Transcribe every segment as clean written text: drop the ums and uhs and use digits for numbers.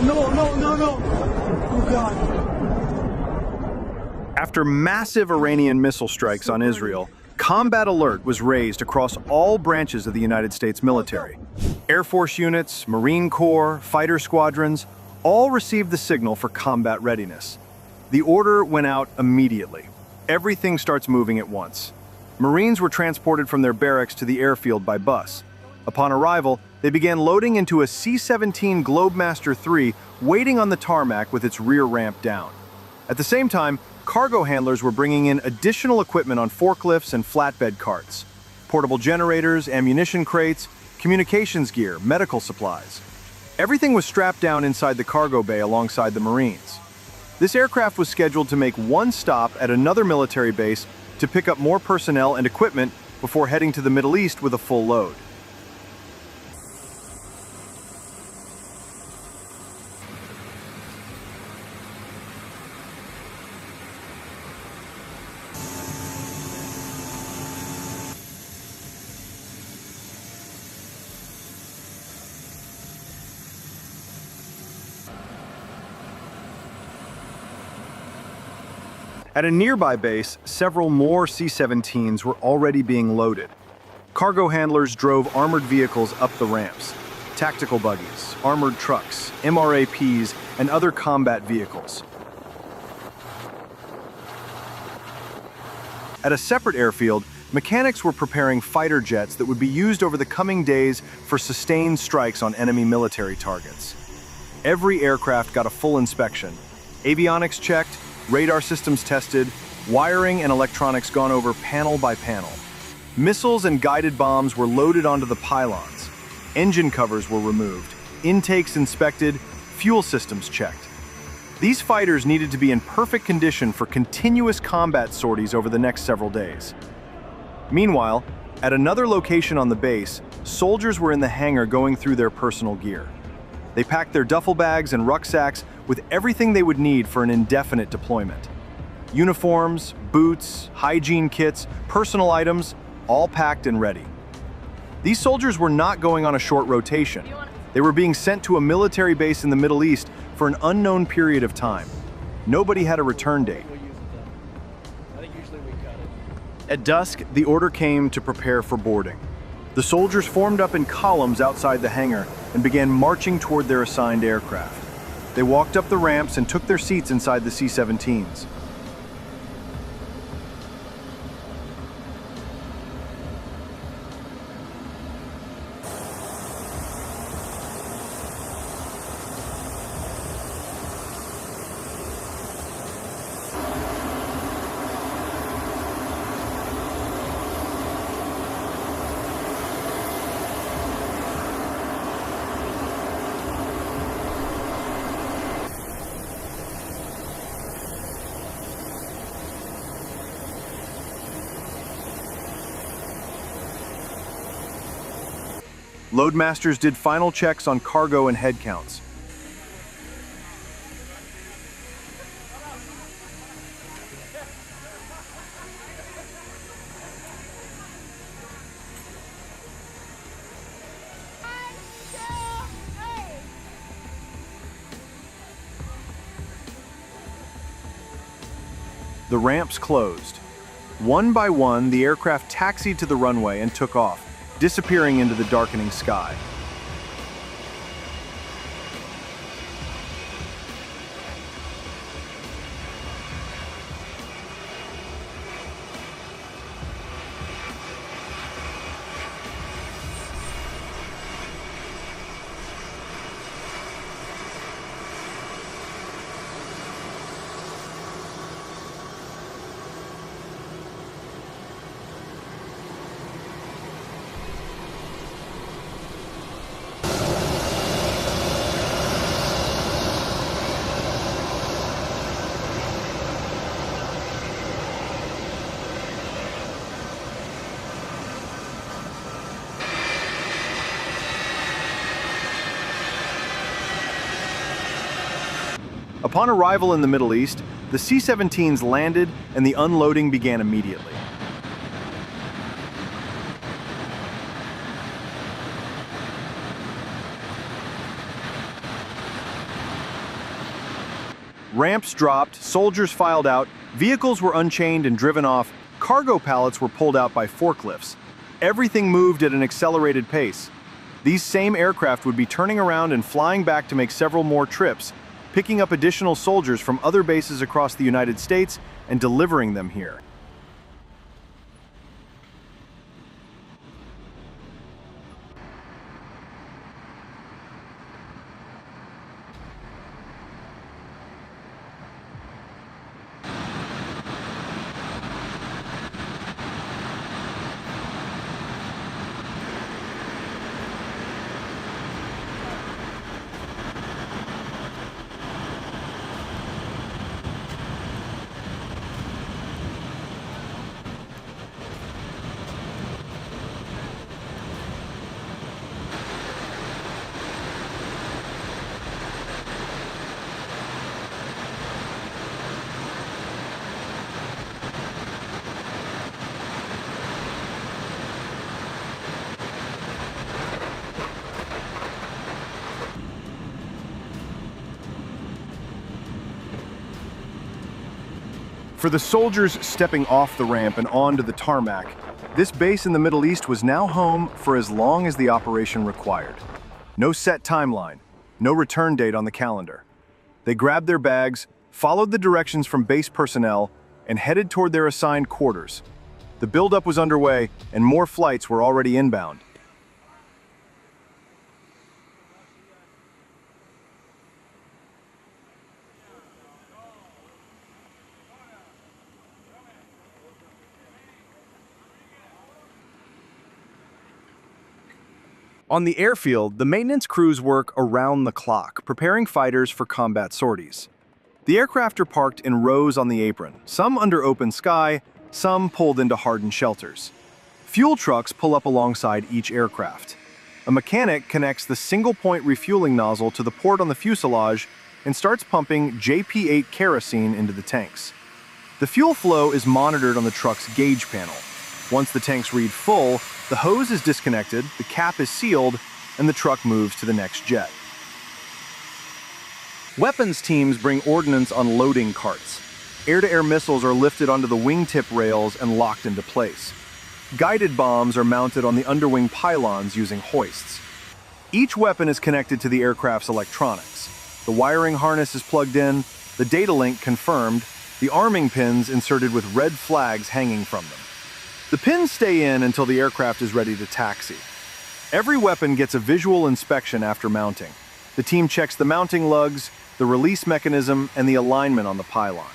no. Oh, God. After massive Iranian missile strikes on Israel, combat alert was raised across all branches of the United States military. Air Force units, Marine Corps, fighter squadrons, all received the signal for combat readiness. The order went out immediately. Everything starts moving at once. Marines were transported from their barracks to the airfield by bus. Upon arrival, they began loading into a C-17 Globemaster III waiting on the tarmac with its rear ramp down. At the same time, cargo handlers were bringing in additional equipment on forklifts and flatbed carts. Portable generators, ammunition crates, communications gear, medical supplies. Everything was strapped down inside the cargo bay alongside the Marines. This aircraft was scheduled to make one stop at another military base to pick up more personnel and equipment before heading to the Middle East with a full load. At a nearby base, several more C-17s were already being loaded. Cargo handlers drove armored vehicles up the ramps, tactical buggies, armored trucks, MRAPs, and other combat vehicles. At a separate airfield, mechanics were preparing fighter jets that would be used over the coming days for sustained strikes on enemy military targets. Every aircraft got a full inspection, avionics checked, radar systems tested, wiring and electronics gone over panel by panel. Missiles and guided bombs were loaded onto the pylons. Engine covers were removed, intakes inspected, fuel systems checked. These fighters needed to be in perfect condition for continuous combat sorties over the next several days. Meanwhile, at another location on the base, soldiers were in the hangar going through their personal gear. They packed their duffel bags and rucksacks with everything they would need for an indefinite deployment. Uniforms, boots, hygiene kits, personal items, all packed and ready. These soldiers were not going on a short rotation. They were being sent to a military base in the Middle East for an unknown period of time. Nobody had a return date. At dusk, the order came to prepare for boarding. The soldiers formed up in columns outside the hangar and began marching toward their assigned aircraft. They walked up the ramps and took their seats inside the C-17s. Loadmasters did final checks on cargo and head counts. The ramps closed. One by one, the aircraft taxied to the runway and took off, disappearing into the darkening sky. Upon arrival in the Middle East, the C-17s landed and the unloading began immediately. Ramps dropped, soldiers filed out, vehicles were unchained and driven off, cargo pallets were pulled out by forklifts. Everything moved at an accelerated pace. These same aircraft would be turning around and flying back to make several more trips, picking up additional soldiers from other bases across the United States and delivering them here. For the soldiers stepping off the ramp and onto the tarmac, this base in the Middle East was now home for as long as the operation required. No set timeline, no return date on the calendar. They grabbed their bags, followed the directions from base personnel, and headed toward their assigned quarters. The buildup was underway, and more flights were already inbound. On the airfield, the maintenance crews work around the clock, preparing fighters for combat sorties. The aircraft are parked in rows on the apron, some under open sky, some pulled into hardened shelters. Fuel trucks pull up alongside each aircraft. A mechanic connects the single-point refueling nozzle to the port on the fuselage and starts pumping JP-8 kerosene into the tanks. The fuel flow is monitored on the truck's gauge panel. Once the tanks read full, the hose is disconnected, the cap is sealed, and the truck moves to the next jet. Weapons teams bring ordnance on loading carts. Air-to-air missiles are lifted onto the wingtip rails and locked into place. Guided bombs are mounted on the underwing pylons using hoists. Each weapon is connected to the aircraft's electronics. The wiring harness is plugged in, the data link confirmed, the arming pins inserted with red flags hanging from them. The pins stay in until the aircraft is ready to taxi. Every weapon gets a visual inspection after mounting. The team checks the mounting lugs, the release mechanism, and the alignment on the pylon.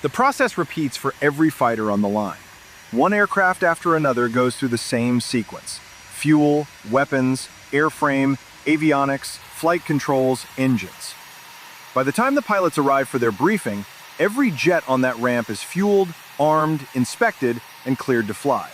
The process repeats for every fighter on the line. One aircraft after another goes through the same sequence: fuel, weapons, airframe, avionics, flight controls, engines. By the time the pilots arrive for their briefing, every jet on that ramp is fueled, armed, inspected, and cleared to fly.